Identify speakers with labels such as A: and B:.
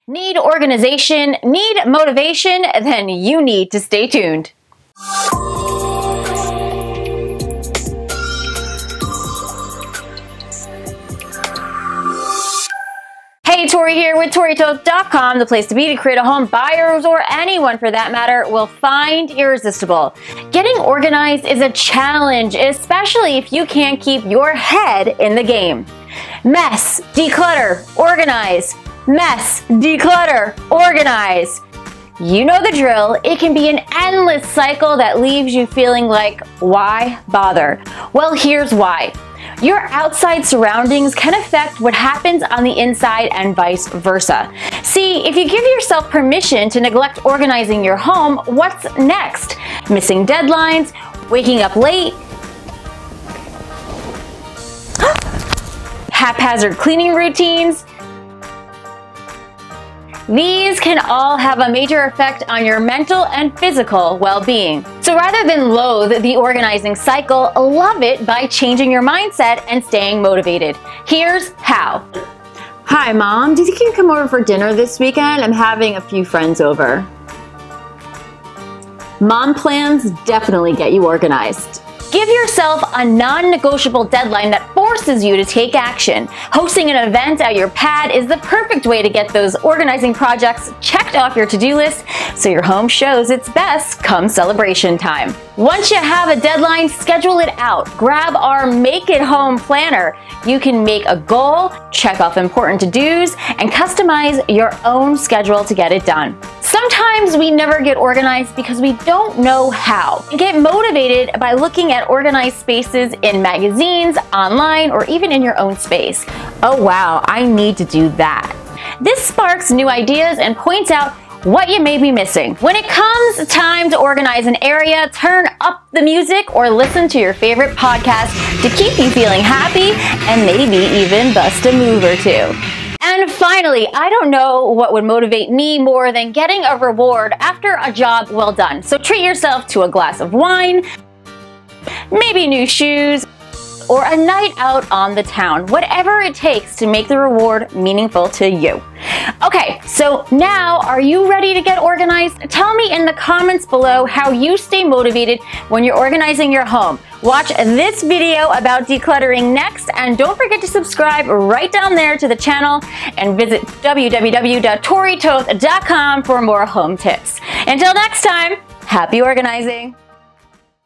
A: Need organization, need motivation? Then you need to stay tuned. Hey, Tori here with Toth.com, the place to be to create a home buyers or anyone for that matter will find irresistible. Getting organized is a challenge, especially if you can't keep your head in the game. Mess, declutter, organize. Mess, declutter, organize. You know the drill. It can be an endless cycle that leaves you feeling like, why bother? Well, here's why. Your outside surroundings can affect what happens on the inside and vice versa. See, if you give yourself permission to neglect organizing your home, what's next? Missing deadlines, waking up late, haphazard cleaning routines. These can all have a major effect on your mental and physical well-being. So rather than loathe the organizing cycle, love it by changing your mindset and staying motivated. Here's how. Hi, Mom. Do you think you can come over for dinner this weekend? I'm having a few friends over. Mom plans definitely get you organized. Give yourself a non-negotiable deadline that forces you to take action. Hosting an event at your pad is the perfect way to get those organizing projects checked off your to-do list so your home shows its best come celebration time. Once you have a deadline, schedule it out. Grab our Make It Home Planner. You can make a goal, check off important to-dos, and customize your own schedule to get it done. Sometimes we never get organized because we don't know how. Get motivated by looking at organized spaces in magazines, online, or even in your own space. Oh wow, I need to do that. This sparks new ideas and points out what you may be missing. When it comes time to organize an area, turn up the music or listen to your favorite podcast to keep you feeling happy and maybe even bust a move or two. And finally, I don't know what would motivate me more than getting a reward after a job well done. So treat yourself to a glass of wine, maybe new shoes, or a night out on the town, whatever it takes to make the reward meaningful to you. Okay, so now are you ready to get organized? Tell me in the comments below how you stay motivated when you're organizing your home. Watch this video about decluttering next, and don't forget to subscribe right down there to the channel and visit www.Tori.com for more home tips. Until next time, happy organizing!